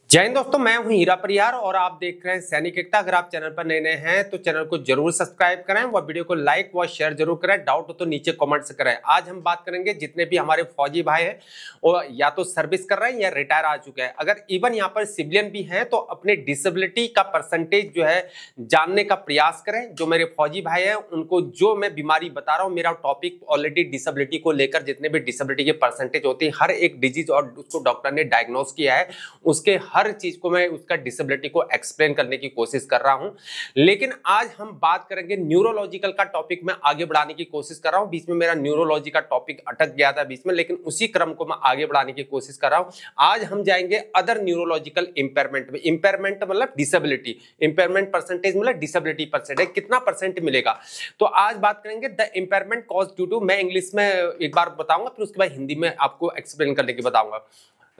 जय हिंद दोस्तों, मैं हूं हीरा परिहार और आप देख रहे हैं सैनिक एकता। अगर आप चैनल पर नए हैं तो चैनल को जरूर सब्सक्राइब करें, वह वीडियो को लाइक व शेयर जरूर करें। डाउट हो तो नीचे कमेंट्स करें। आज हम बात करेंगे जितने भी हमारे फौजी भाई हैं वो या तो सर्विस कर रहे हैं या रिटायर आ चुके हैं, अगर इवन यहाँ पर सिविलियन भी हैं तो अपने डिसेबिलिटी का परसेंटेज जो है जानने का प्रयास करें। जो मेरे फौजी भाई हैं उनको जो मैं बीमारी बता रहा हूँ, मेरा टॉपिक ऑलरेडी डिसेबिलिटी को लेकर जितने भी डिसेबिलिटी के परसेंटेज होती है, हर एक डिजीज और उसको डॉक्टर ने डायग्नोस किया है, उसके हर चीज को मैं उसका डिसेबिलिटी को एक्सप्लेन करने की कोशिश कर रहा हूं। लेकिन आज हम बात करेंगे न्यूरोलॉजिकल का टॉपिक मैं आगे बढ़ाने की कोशिश कर रहा हूं। बीच में मेरा न्यूरोलॉजी का टॉपिक अटक गया था बीच में, लेकिन उसी क्रम को मैं आगे बढ़ाने की कोशिश कर रहा हूं। आज हम जाएंगे अदर न्यूरोलॉजिकल इंपेयरमेंट में। इंपेयरमेंट मतलब डिसेबिलिटी, इंपेयरमेंट परसेंटेज मतलब डिसेबिलिटी परसेंटेज कितना परसेंट मिलेगा। तो आज बात करेंगे the impairment cause due to, मैं इंग्लिश में एक बार बताऊंगा फिर उसके बाद हिंदी में आपको एक्सप्लेन करने की बताऊंगा।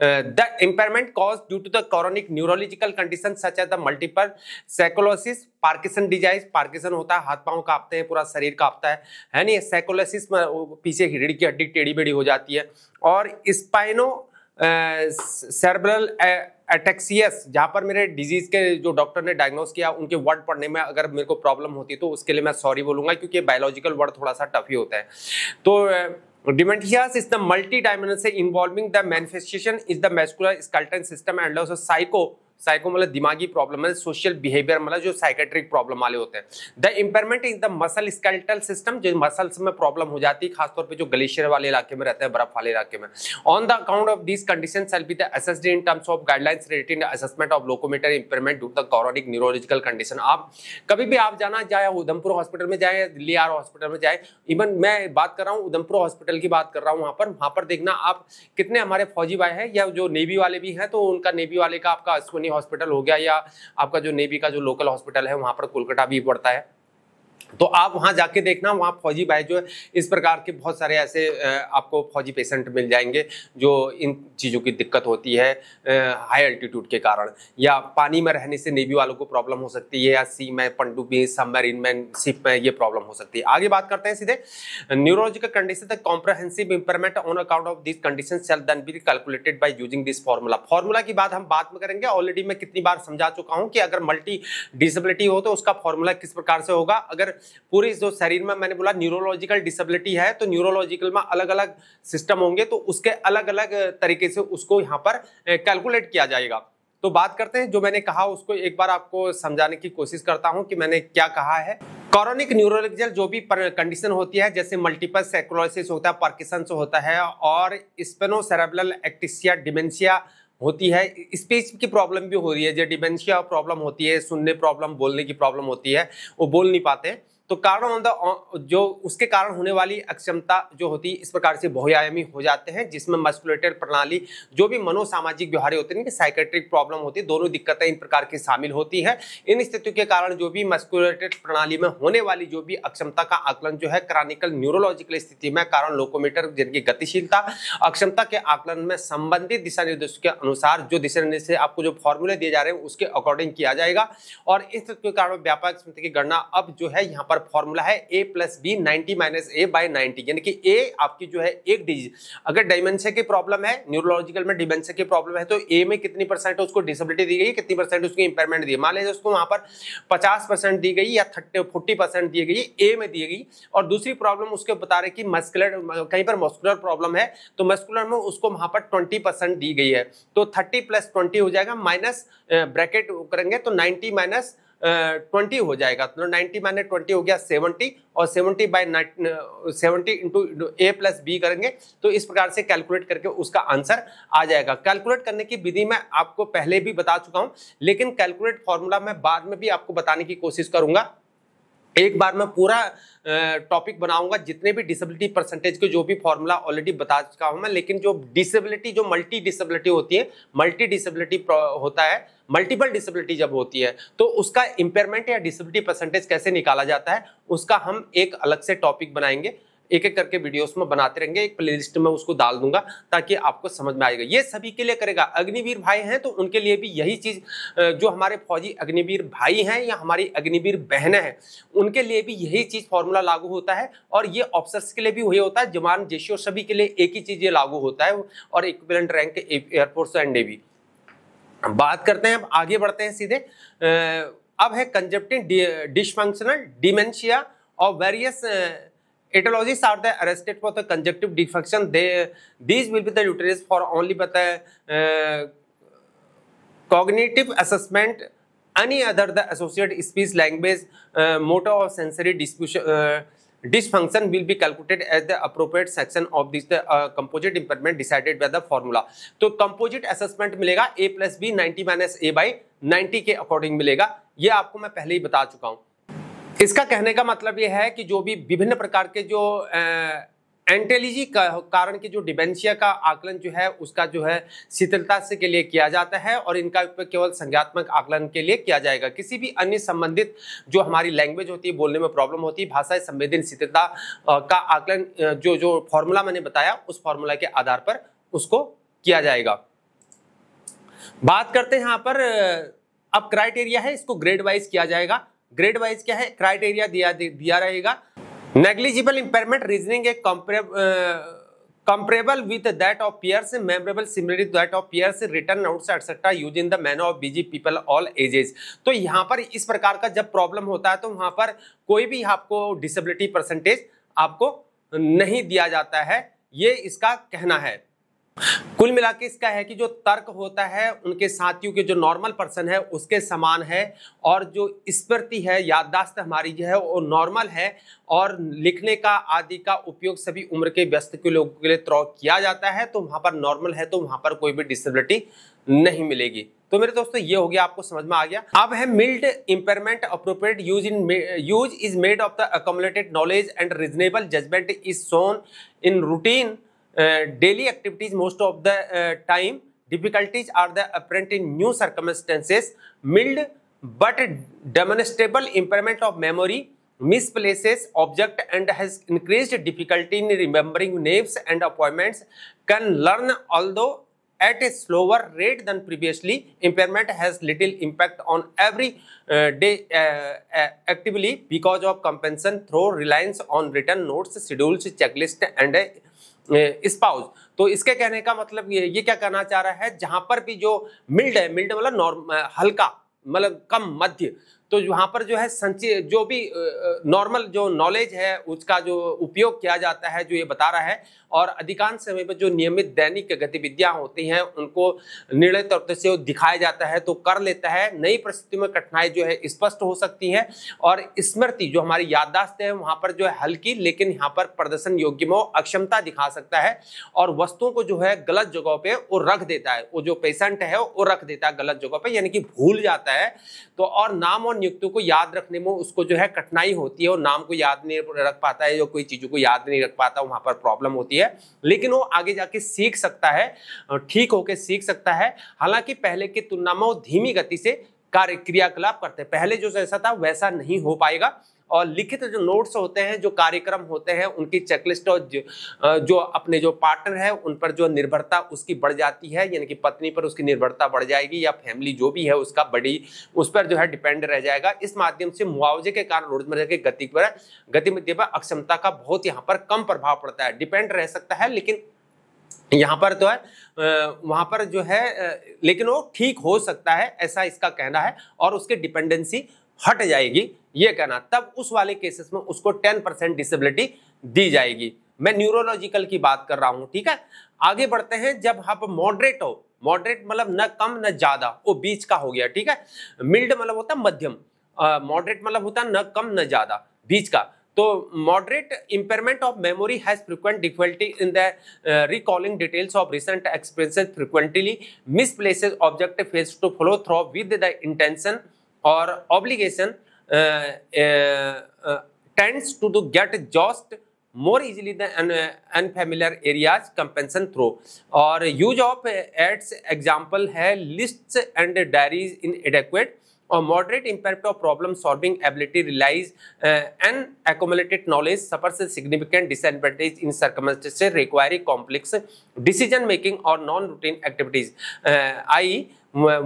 The impairment caused due to the chronic neurological conditions such as the multiple sclerosis, Parkinson disease, Parkinson होता है, हाथ पांव कांपते हैं, पूरा शरीर कांपता है नहीं। साइकोलिसिस में पीछे रीढ़ की हड्डी टेढ़ी बेढ़ी हो जाती है। और स्पाइनो सेरेब्रल एटेक्सियस, जहां पर मेरे डिजीज के जो डॉक्टर ने डायग्नोस किया उनके वर्ड पढ़ने में अगर मेरे को प्रॉब्लम होती है तो उसके लिए मैं सॉरी बोलूंगा, क्योंकि बायोलॉजिकल वर्ड थोड़ा सा टफ ही होता है। तो Dementias is the multi-dimensional involving the manifestation is the musculoskeletal system and also psycho मतलब दिमागी प्रॉब्लम है, सोशल बिहेवियर मतलब जो साइकेट्रिक प्रॉब्लम वाले होते हैं। The impairment is the muscle skeletal system, जो मसल्स में प्रॉब्लम हो जाती है, खासतौर पे जो ग्लेशियर वाले इलाके में रहते हैं, बर्फ वाले इलाके में। On the account of this condition shall be the assessed in terms of guidelines related assessment of locomotor impairment due to the chronic neurological condition. आप कभी भी आप जाना, चाहे उधमपुर हॉस्पिटल में जाए, दिल्ली आर हॉस्पिटल में जाए, इवन मैं बात कर रहा हूँ उधमपुर हॉस्पिटल की बात कर रहा हूँ, वहां पर देखना आप कितने हमारे फौजी भाई हैं या जो नेवी वाले भी हैं, तो उनका नेवी वाले का आपका अश्विनी हॉस्पिटल हो गया या आपका जो नेवी का जो लोकल हॉस्पिटल है वहां पर कोलकाता भी पड़ता है, तो आप वहां जाके देखना, वहां फौजी भाई जो है इस प्रकार के बहुत सारे ऐसे आपको फौजी पेशेंट मिल जाएंगे जो इन चीज़ों की दिक्कत होती है हाई एल्टीट्यूड के कारण, या पानी में रहने से नेवी वालों को प्रॉब्लम हो सकती है, या सी में, पनडुब्बी, सबमरीन में, शिप में ये प्रॉब्लम हो सकती है। आगे बात करते हैं सीधे neurological condition the comprehensive impairment on account of this condition shall then be calculated by using this formula. Formula की बात हम बाद में करेंगे, ऑलरेडी मैं कितनी बार समझा चुका हूं कि अगर मल्टी डिसेबिलिटी हो तो उसका फॉर्मूला किस प्रकार से होगा। अगर पूरी जो शरीर में मैंने बोला न्यूरोलॉजिकल डिसेबिलिटी है तो न्यूरोलॉजिकल में अलग अलग सिस्टम होंगे, तो उसके अलग अलग तरीके से उसको यहाँ पर कैलकुलेट किया जाएगा। तो बात करते हैं, जो मैंने कहा उसको एक बार आपको समझाने की कोशिश करता हूं कि मैंने क्या कहा है। क्रॉनिक न्यूरोलॉजिकल जो भी कंडीशन होती है, जैसे मल्टीपल स्क्लेरोसिस होता है, पार्किंसंस होता है, और स्पेनोसेरेब्रल एटेक्सिया, डिमेंशिया होती है, स्पीच की प्रॉब्लम भी हो रही है, जो डिमेंशिया प्रॉब्लम होती है, सुनने प्रॉब्लम, बोलने की प्रॉब्लम होती है, वो बोल नहीं पाते, तो कारण जो उसके कारण होने वाली अक्षमता जो होती है इस प्रकार से बहुआयामी हो जाते हैं, जिसमें मस्कुलेटर प्रणाली जो भी मनोसामाजिक व्यवहार होते हैं, साइकेट्रिक प्रॉब्लम होती है, दोनों दिक्कतें इन प्रकार की शामिल होती है। इन स्थितियों के कारण जो भी मस्कुलेटर प्रणाली में होने वाली जो भी अक्षमता का आकलन जो है क्रॉनिकल न्यूरोलॉजिकल स्थिति में कारण लोकोमोटर जिनकी गतिशीलता अक्षमता के आकलन में संबंधित दिशा निर्देशों के अनुसार जो दिशा निर्देश आपको जो फॉर्मूले दिए जा रहे हैं उसके अकॉर्डिंग किया जाएगा। और इस स्थिति के कारण व्यापक स्मृति की गणना अब जो है यहाँ पर फॉर्मूला है a plus B 90 minus A by 90, यानी कि a आपकी जो है एक डिजीज, अगर डिमेंशिया की प्रॉब्लम है, न्यूरोलॉजिकल में डिमेंशिया की प्रॉब्लम है, तो a में कितनी परसेंट उसको डिसेबिलिटी दी गई, कितनी परसेंट उसकी इंपेयरमेंट दी, मान लीजिए उसको वहां पर 50% दी गई या 40% दी गई, a में दी गई। और दूसरी प्रॉब्लम उसके बता रहे कि मस्कुलर, कहीं पर मस्कुलर प्रॉब्लम है तो मस्कुलर में उसको वहां पर 20% दी गई है, तो 30 प्लस 20 हो जाएगा, माइनस ब्रैकेट करेंगे तो 90 माइनस 20 हो जाएगा, तो 90 माइनस 20 हो गया 70, और 70 by 70 into A plus B करेंगे तो इस प्रकार से कैलकुलेट करके उसका आंसर आ जाएगा। कैलकुलेट करने की विधि मैं आपको पहले भी बता चुका हूं, लेकिन कैलकुलेट फॉर्मूला मैं बाद में भी आपको बताने की कोशिश करूंगा। एक बार मैं पूरा टॉपिक बनाऊंगा, जितने भी डिसेबिलिटी परसेंटेज के जो भी फॉर्मूला ऑलरेडी बता चुका हूं मैं, लेकिन जो डिसेबिलिटी, जो मल्टी डिसेबिलिटी होती है, मल्टी डिसेबिलिटी होता है, मल्टीपल डिसेबिलिटी जब होती है तो उसका इंपेयरमेंट या डिसेबिलिटी परसेंटेज कैसे निकाला जाता है उसका हम एक अलग से टॉपिक बनाएंगे, एक एक करके वीडियोस में बनाते रहेंगे, एक प्लेलिस्ट में उसको डाल दूंगा ताकि आपको समझ में आएगा। ये सभी के लिए करेगा, अग्निवीर भाई हैं तो उनके लिए भी यही चीज, जो हमारे फौजी अग्निवीर भाई हैं या हमारी अग्निवीर बहनें हैं उनके लिए भी यही चीज फॉर्मूला लागू होता है, और ये ऑफिसर्स के लिए भी वही होता है, जवान जेसीओ सभी के लिए एक ही चीज ये लागू होता है, और equivalent rank air force and navy. बात करते हैं, अब आगे बढ़ते हैं सीधे। अब है कंजप्टिव डिसफंक्शनल डिमेंशिया और various etiologies are the arrested for the conjunctive dysfunction. These will be the uterus for only but the cognitive assessment. Any other the associated speech, language, motor or sensory dysfunction will be calculated as the appropriate section of this composite impairment decided by the formula. तो composite assessment मिलेगा a plus b 90 minus a by 90 के according मिलेगा। ये आपको मैं पहले ही बता चुका हूं। इसका कहने का मतलब यह है कि जो भी विभिन्न प्रकार के जो एंटेलिजी कारण के जो डिमेंशिया का आकलन जो है उसका जो है शिथिलता से के लिए किया जाता है और इनका केवल संज्ञात्मक आकलन के लिए किया जाएगा। किसी भी अन्य संबंधित जो हमारी लैंग्वेज होती है, बोलने में प्रॉब्लम होती है, भाषा संवेदन शिथिलता का आकलन जो फॉर्मूला मैंने बताया उस फॉर्मूला के आधार पर उसको किया जाएगा। बात करते हैं यहाँ पर, अब क्राइटेरिया है, इसको ग्रेड वाइज किया जाएगा। ग्रेड वाइज क्या है, क्राइटेरिया दिया रहेगा। Negligible impairment reasoning A comparable with that of peers, memorable similarly to that of peers, written notes etc. used in the manner of busy people all ages। तो यहाँ पर इस प्रकार का जब प्रॉब्लम होता है तो वहां पर कोई भी आपको डिसेबिलिटी परसेंटेज आपको नहीं दिया जाता है, ये इसका कहना है। कुल मिला के इसका है कि जो तर्क होता है उनके साथियों के जो नॉर्मल पर्सन है उसके समान है और जो स्मृति है, याददाश्त हमारी जो है वो नॉर्मल है और लिखने का आदि का उपयोग सभी उम्र के व्यस्त के लोगों के लिए किया जाता है, तो वहां पर नॉर्मल है, तो वहां पर कोई भी डिसेबिलिटी नहीं मिलेगी। तो मेरे दोस्तों ये हो गया, आपको समझ में आ गया। अब है mild impairment appropriate use is made of the accumulated knowledge and reasonable judgement is shown in routine daily activities most of the time. Difficulties are the apparent in new circumstances. Mild but demonstrable impairment of memory, misplaces object and has increased difficulty in remembering names and appointments. Can learn although at a slower rate than previously. Impairment has little impact on every day actively because of compensation through reliance on written notes, schedules, checklist and spouse. तो इसके कहने का मतलब ये क्या कहना चाह रहा है, जहां पर भी जो मिल्ड है, मिल्ड मतलब हल्का, मतलब कम, मध्य, तो वहां पर जो है संचय जो भी नॉर्मल जो नॉलेज है उसका जो उपयोग किया जाता है, जो ये बता रहा है, और अधिकांश समय में जो नियमित दैनिक गतिविधियां होती हैं उनको निर्णय तौर से दिखाया जाता है तो कर लेता है। नई परिस्थितियों में कठिनाई जो है स्पष्ट हो सकती है और स्मृति जो हमारी याददाश्त है वहां पर जो है हल्की, लेकिन यहाँ पर प्रदर्शन योग्य में अक्षमता दिखा सकता है और वस्तुओं को जो है गलत जगह पे वो रख देता है। वो जो पेशेंट है वो रख देता है गलत जगह पे, यानी कि भूल जाता है। तो और नाम और नियुक्तियों को याद रखने में उसको जो है कठिनाई होती है, और नाम को याद नहीं रख पाता है, जो कोई चीजों को याद नहीं रख पाता, वहां पर प्रॉब्लम होती है। लेकिन वो आगे जाके सीख सकता है, ठीक होके सीख सकता है। हालांकि पहले की तुलना में वो धीमी गति से कार्य क्रियाकलाप करते हैं, पहले जो जैसा था वैसा नहीं हो पाएगा। और लिखित जो नोट्स होते हैं, जो कार्यक्रम होते हैं, उनकी चेकलिस्ट और जो अपने जो पार्टनर है उन पर जो निर्भरता उसकी बढ़ जाती है, यानी कि पत्नी पर उसकी निर्भरता बढ़ जाएगी या फैमिली जो भी है उसका बड़ी उस पर जो है डिपेंड रह जाएगा। इस माध्यम से मुआवजे के कारण रोजमर्रा के गतिविधि पर अक्षमता का बहुत यहाँ पर कम प्रभाव पड़ता है। डिपेंड रह सकता है लेकिन यहाँ पर तो है वहां पर जो है लेकिन वो ठीक हो सकता है, ऐसा इसका कहना है, और उसके डिपेंडेंसी हट जाएगी, ये कहना। तब उस वाले केसेस में उसको 10% डिसेबिलिटी दी जाएगी। मैं न्यूरोलॉजिकल की बात कर रहा हूं, ठीक है। आगे बढ़ते हैं, जब आप मॉडरेट हो, मॉडरेट मतलब न कम न ज्यादा, वो बीच का हो गया, ठीक है। मिल्ड मतलब होता है मध्यम, मॉडरेट मतलब होता है न कम न ज्यादा, बीच का। तो moderate impairment of memory has frequent difficulty in the recalling details of recent experiences, frequently misplaces object fails to follow through with the intention or obligation, tends to get exhaust more easily than unfamiliar areas, compensation through और use of ads example है lists and diaries inadequate or moderate impact of problem solving ability relies and accumulated knowledge suffers a significant disadvantage in circumstances requiring complex decision making or non-routine activities, i.e.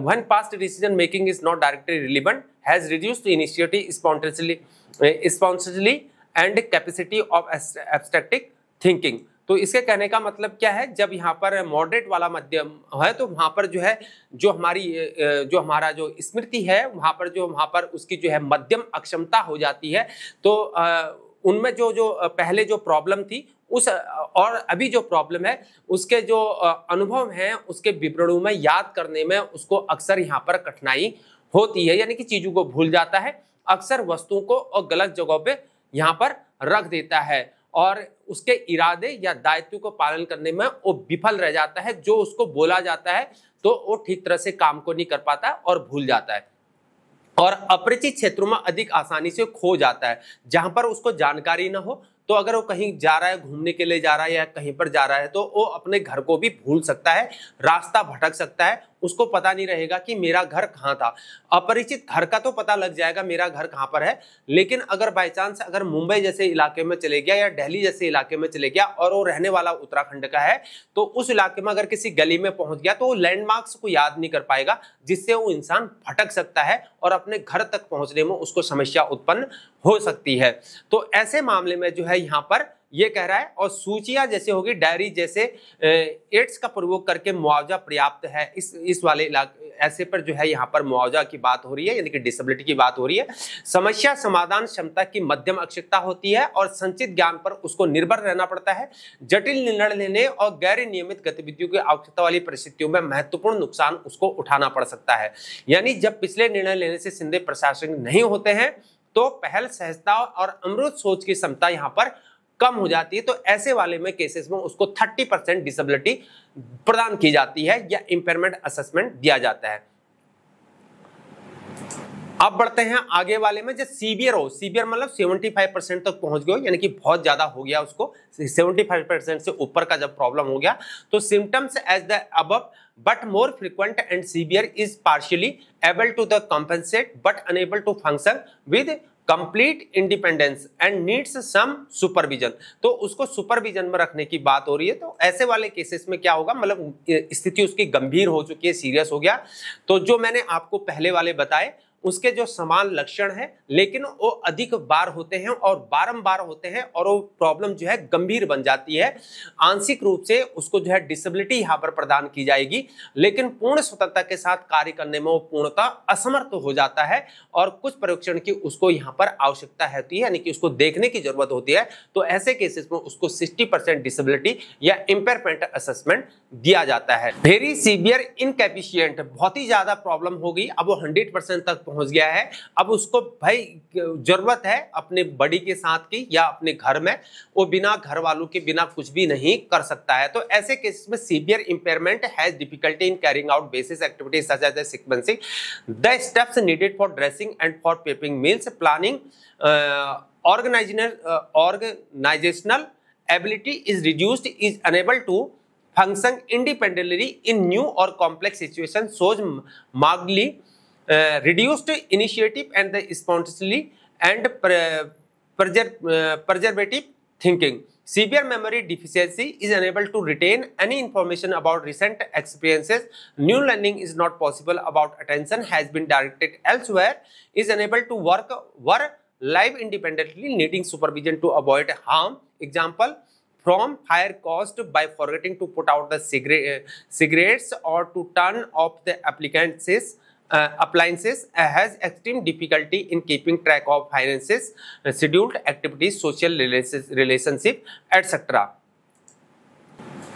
when past decision making is not directly relevant, has reduced initiative spontaneously and capacity of abstract thinking। तो इसके कहने का मतलब क्या है, जब यहाँ पर मॉडरेट वाला मध्यम है तो वहाँ पर जो है जो हमारा जो स्मृति है वहाँ पर उसकी जो है मध्यम अक्षमता हो जाती है। तो उनमें जो पहले जो प्रॉब्लम थी उस और अभी जो प्रॉब्लम है उसके जो अनुभव हैं उसके विवरणों में याद करने में उसको अक्सर यहाँ पर कठिनाई होती है, यानी कि चीजों को भूल जाता है, अक्सर वस्तुओं को और गलत जगहों पे यहाँ पर रख देता है और उसके इरादे या दायित्व को पालन करने में वो विफल रह जाता है। जो उसको बोला जाता है तो वो ठीक तरह से काम को नहीं कर पाता और भूल जाता है और अपरिचित क्षेत्रों में अधिक आसानी से खो जाता है। जहां पर उसको जानकारी ना हो तो अगर वो कहीं जा रहा है, घूमने के लिए जा रहा है या कहीं पर जा रहा है तो वो अपने घर को भी भूल सकता है, रास्ता भटक सकता है, उसको पता नहीं रहेगा कि मेरा घर कहाँ था। अपरिचित घर का तो पता लग जाएगा मेरा घर कहाँ पर है, लेकिन अगर बाय चांस अगर मुंबई जैसे इलाके में चले गया या दिल्ली जैसे इलाके में चले गया और वो रहने वाला उत्तराखंड का है तो उस इलाके में अगर किसी गली में पहुंच गया तो वो लैंडमार्क्स को याद नहीं कर पाएगा, जिससे वो इंसान भटक सकता है और अपने घर तक पहुंचने में उसको समस्या उत्पन्न हो सकती है। तो ऐसे मामले में जो है यहाँ पर ये कह रहा है, और सूचियां जैसे होगी डायरी जैसे एड्स का प्रयोग करके मुआवजा पर्याप्त है। इस वाले ऐसे पर जो है यहाँ पर मुआवजा की बात हो रही है, यानी कि डिसेबिलिटी की बात हो रही है। समस्या समाधान क्षमता की मध्यम अक्षमता होती है और संचित ज्ञान पर उसको निर्भर रहना पड़ता है। जटिल निर्णय लेने और गैर नियमित गतिविधियों की आवश्यकता वाली परिस्थितियों में महत्वपूर्ण नुकसान उसको उठाना पड़ सकता है। यानी जब पिछले निर्णय लेने से सीधे प्रशासनिक नहीं होते हैं तो पहल सहजता और अमृत सोच की क्षमता यहाँ पर कम हो जाती है। तो ऐसे वाले में केसेस में उसको 30% डिसेबिलिटी प्रदान की जाती है या इंपेयरमेंट असेसमेंट दिया जाता है। अब बढ़ते हैं आगे वाले में, जो सीवियर हो, सीवियर मतलब 75% तक पहुंच गए, यानी कि बहुत ज्यादा हो गया, उसको 75% से ऊपर का जब प्रॉब्लम हो गया तो symptoms as the above but more frequent and severe is partially able to the compensate but unable to function with complete independence and needs some supervision। तो उसको सुपरविजन में रखने की बात हो रही है। तो ऐसे वाले केसेस में क्या होगा, मतलब स्थिति उसकी गंभीर हो चुकी है, सीरियस हो गया, तो जो मैंने आपको पहले वाले बताए उसके जो समान लक्षण है लेकिन वो अधिक बार होते हैं और बारंबार होते हैं और वो प्रॉब्लम जो है गंभीर बन जाती है। आंशिक रूप से उसको जो है डिसेबिलिटी यहाँ पर प्रदान की जाएगी, लेकिन पूर्ण स्वतंत्रता के साथ कार्य करने में वो पूर्णतः असमर्थ हो जाता है और कुछ परीक्षण की उसको यहाँ पर आवश्यकता होती है, यानी कि उसको देखने की जरूरत होती है। तो ऐसे केसेस में उसको 60% डिसेबिलिटी या इंपेयरमेंट असेसमेंट दिया जाता है। वेरी सीवियर इनकैपेसिएंट, बहुत ही ज्यादा प्रॉब्लम होगी, अब वो 100% तक पहुंच गया है, अब उसको भाई जरूरत है अपने बड़ी के साथ की या अपने घर में, वो बिना घर वालों के बिना कुछ भी नहीं कर सकता है। तो ऐसे केस में severe impairment has difficulty in carrying out basic activities such as sequencing the steps needed for dressing and for preparing meals, planning, organizational ability is reduced, is unable to function independently in new or complex situations, shows markedly reduced initiative and the spontaneity and preservative thinking. Severe memory deficiency is unable to retain any information about recent experiences. New learning is not possible about attention has been directed elsewhere. Is unable to work live independently, needing supervision to avoid harm. Example, from fire caused by forgetting to put out the cigarettes or to turn off the appliances, has extreme difficulty in keeping track of finances, scheduled activities, social relationship, etc.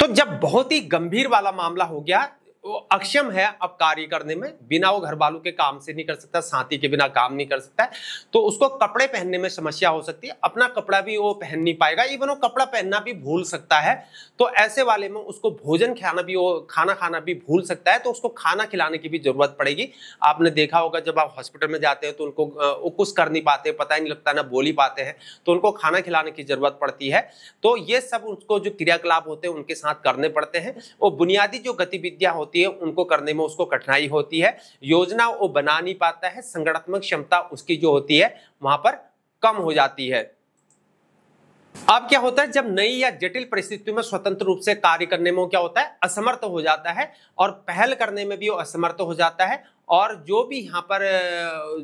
तो जब बहुत ही गंभीर वाला मामला हो गया, वो अक्षम है अब कार्य करने में, बिना वो घर वालों के काम से नहीं कर सकता, साथी के बिना काम नहीं कर सकता है, तो उसको कपड़े पहनने में समस्या हो सकती है, अपना कपड़ा भी वो पहन नहीं पाएगा, इवन वो कपड़ा पहनना भी भूल सकता है। तो ऐसे वाले में उसको भोजन खाना भी, वो खाना खाना भी भूल सकता है, तो उसको खाना खिलाने की भी जरूरत पड़ेगी। आपने देखा होगा जब आप हॉस्पिटल में जाते हैं तो उनको वो कुछ कर नहीं पाते, पता ही नहीं लगता, ना बोल ही पाते हैं, तो उनको खाना खिलाने की जरूरत पड़ती है। तो ये सब उसको जो क्रियाकलाप होते हैं उनके साथ करने पड़ते हैं। वो बुनियादी जो गतिविधियां होती है उनको करने में उसको कठिनाई होती है, योजना वो बना नहीं पाता है, संगठनात्मक क्षमता उसकी जो होती है वहां पर कम हो जाती है। अब क्या होता है, जब नई या जटिल परिस्थितियों में स्वतंत्र रूप से कार्य करने में क्या होता है, असमर्थ हो जाता है, और पहल करने में भी वो असमर्थ हो जाता है, और जो भी यहाँ पर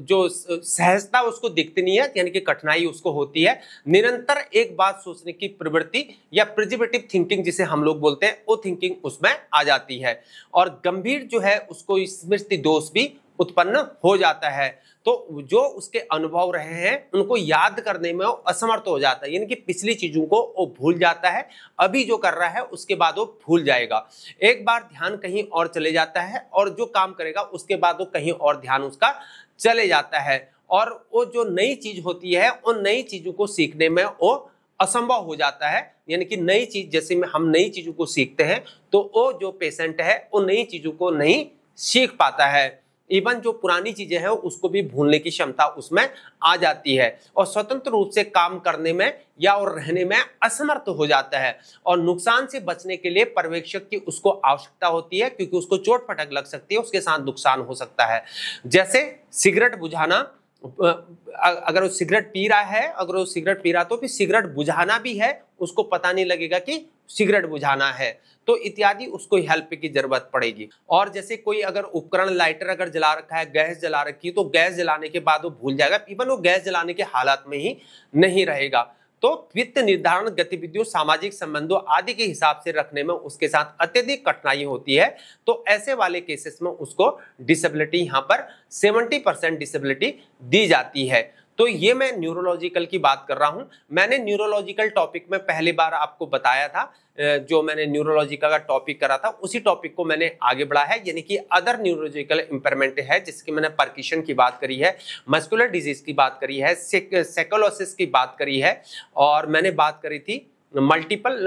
जो सहजता उसको दिखती नहीं है, यानी कि कठिनाई उसको होती है। निरंतर एक बात सोचने की प्रवृत्ति या प्रिजर्वेटिव थिंकिंग जिसे हम लोग बोलते हैं, वो थिंकिंग उसमें आ जाती है, और गंभीर जो है उसको स्मृति दोष भी उत्पन्न हो जाता है। तो जो उसके अनुभव रहे हैं उनको याद करने में वो असमर्थ हो जाता है, यानी कि पिछली चीजों को वो भूल जाता है, अभी जो कर रहा है उसके बाद वो भूल जाएगा। एक बार ध्यान कहीं और चले जाता है, और जो काम करेगा उसके बाद वो कहीं और ध्यान उसका चले जाता है, और वो जो नई चीज होती है उन नई चीजों को सीखने में वो असंभव हो जाता है। यानी कि नई चीज, जैसे में हम नई चीजों को सीखते हैं तो वो जो पेशेंट है वो नई चीजों को नहीं सीख पाता है, इवन जो पुरानी चीजें हैं उसको भी भूलने की क्षमता उसमें आ जाती है, और स्वतंत्र रूप से काम करने में या और रहने में असमर्थ हो जाता है। और नुकसान से बचने के लिए पर्यवेक्षक की उसको आवश्यकता होती है, क्योंकि उसको चोट फटक लग सकती है, उसके साथ नुकसान हो सकता है। जैसे सिगरेट बुझाना, अगर वो सिगरेट पी रहा है, अगर वो सिगरेट पी रहा तो फिर सिगरेट बुझाना भी है, उसको पता नहीं लगेगा कि सिगरेट बुझाना है, तो इत्यादि उसको हेल्प की जरूरत पड़ेगी। और जैसे कोई अगर उपकरण, लाइटर अगर जला रखा है, गैस जला रखी है, तो गैस जलाने के बाद वो भूल जाएगा, इवन वो गैस जलाने के हालात में ही नहीं रहेगा। तो वित्त निर्धारण गतिविधियों, सामाजिक संबंधों आदि के हिसाब से रखने में उसके साथ अत्यधिक कठिनाई होती है, तो ऐसे वाले केसेस में उसको डिसेबिलिटी यहाँ पर 70% डिसेबिलिटी दी जाती है। तो ये मैं न्यूरोलॉजिकल की बात कर रहा हूं। मैंने न्यूरोलॉजिकल टॉपिक में पहली बार आपको बताया था, जो मैंने न्यूरोलॉजिकल का टॉपिक करा था उसी टॉपिक को मैंने आगे बढ़ा है, यानी कि अदर न्यूरोलॉजिकल इंपेयरमेंट है, जिसकी मैंने पार्किंसन की बात करी है, मस्कुलर डिजीज की बात करी है, साइकोलोसिस की बात करी है, और मैंने बात करी थी मल्टीपल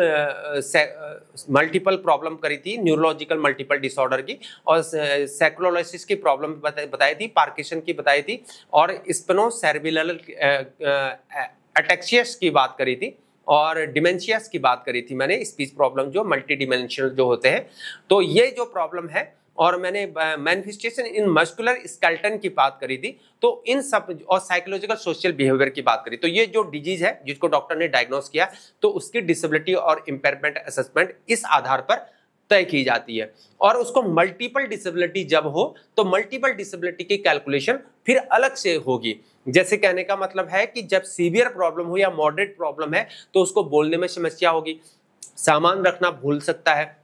प्रॉब्लम करी थी, न्यूरोलॉजिकल मल्टीपल डिसऑर्डर की, और साइकोलोसिस की प्रॉब्लम बताई थी, पार्किंसन की बताई थी, और स्पिनोसेरेब्रल अटैक्सियस की बात करी थी, और डिमेंशियास की बात करी थी मैंने, स्पीच प्रॉब्लम जो मल्टी डिमेंशनल जो होते हैं। तो ये जो प्रॉब्लम है, और मैंने मैनिफेस्टेशन इन मस्कुलर स्केलेटन की बात करी थी, तो इन सब, और साइकोलॉजिकल सोशल बिहेवियर की बात करी। तो ये जो डिजीज है जिसको डॉक्टर ने डायग्नोस किया, तो उसकी डिसेबिलिटी और इंपेयरमेंट असेसमेंट इस आधार पर तय की जाती है। और उसको मल्टीपल डिसेबिलिटी जब हो तो मल्टीपल डिसेबिलिटी की कैलकुलेशन फिर अलग से होगी। जैसे कहने का मतलब है कि जब सीवियर प्रॉब्लम हो या मॉडरेट प्रॉब्लम है तो उसको बोलने में समस्या होगी, सामान रखना भूल सकता है,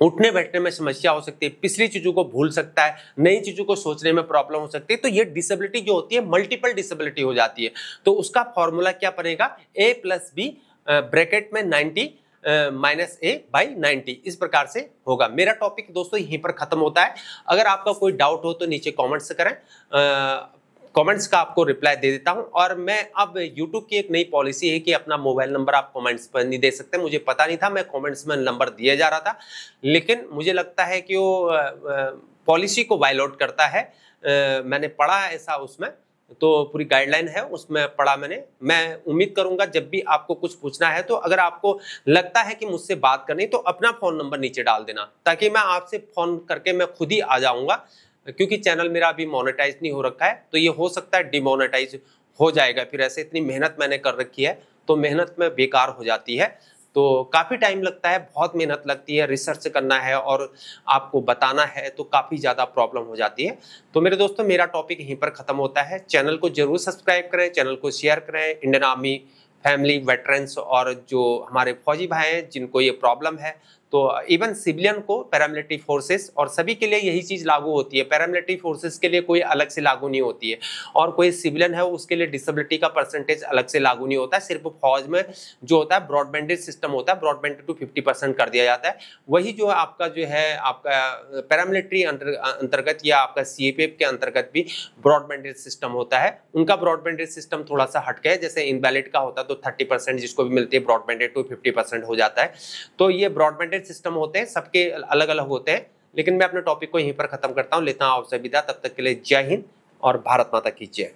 उठने बैठने में समस्या हो सकती है, पिछली चीजों को भूल सकता है, नई चीजों को सोचने में प्रॉब्लम हो सकती है। तो ये डिसेबिलिटी जो होती है मल्टीपल डिसेबिलिटी हो जाती है। तो उसका फॉर्मूला क्या बनेगा, A+B ब्रैकेट में 90 -A/90, इस प्रकार से होगा। मेरा टॉपिक दोस्तों यहीं पर खत्म होता है। अगर आपका कोई डाउट हो तो नीचे कमेंट्स करें, कमेंट्स का आपको रिप्लाई दे देता हूं। और मैं अब YouTube की एक नई पॉलिसी है कि अपना मोबाइल नंबर आप कमेंट्स पर नहीं दे सकते। मुझे पता नहीं था, मैं कमेंट्स में नंबर दिया जा रहा था, लेकिन मुझे लगता है कि वो पॉलिसी को वायलेट करता है। मैंने पढ़ा है ऐसा, उसमें तो पूरी गाइडलाइन है, उसमें पढ़ा मैंने। मैं उम्मीद करूंगा जब भी आपको कुछ पूछना है तो अगर आपको लगता है कि मुझसे बात करनी तो अपना फोन नंबर नीचे डाल देना, ताकि मैं आपसे फोन करके मैं खुद ही आ जाऊंगा, क्योंकि चैनल मेरा अभी मोनेटाइज नहीं हो रखा है, तो ये हो सकता है डिमोनेटाइज हो जाएगा। फिर ऐसे इतनी मेहनत मैंने कर रखी है तो मेहनत में बेकार हो जाती है, तो काफ़ी टाइम लगता है, बहुत मेहनत लगती है, रिसर्च करना है और आपको बताना है, तो काफ़ी ज़्यादा प्रॉब्लम हो जाती है। तो मेरे दोस्तों, मेरा टॉपिक यहीं पर ख़त्म होता है। चैनल को जरूर सब्सक्राइब करें, चैनल को शेयर करें। इंडियन आर्मी, फैमिली, वेटरन्स और जो हमारे फौजी भाई हैं जिनको ये प्रॉब्लम है, तो इवन सिविलियन को, पैरामिलिट्री फोर्सेस और सभी के लिए यही चीज़ लागू होती है। पैरामिलिट्री फोर्सेस के लिए कोई अलग से लागू नहीं होती है, और कोई सिविलियन है उसके लिए डिसेबिलिटी का परसेंटेज अलग से लागू नहीं होता है। सिर्फ फौज में जो होता है ब्रॉडबैंडेड सिस्टम होता है, ब्रॉडबैंडेड टू 50% कर दिया जाता है। वही जो आपका जो है आपका पैरामिलिट्री अंतर्गत या आपका CAPF के अंतर्गत भी ब्रॉडबैंडेड सिस्टम होता है। उनका ब्रॉडबैंडेड सिस्टम थोड़ा सा हटके है, जैसे इनवैलिड का होता है तो 30% जिसको भी मिलती है, ब्रॉडबैंडेड टू 50% हो जाता है। तो ये ब्रॉडबैंडेड सिस्टम होते हैं, सबके अलग अलग होते हैं। लेकिन मैं अपने टॉपिक को यहीं पर खत्म करता हूं, लेता हूं आपसे विदा। तब तक के लिए जय हिंद और भारत माता की जय।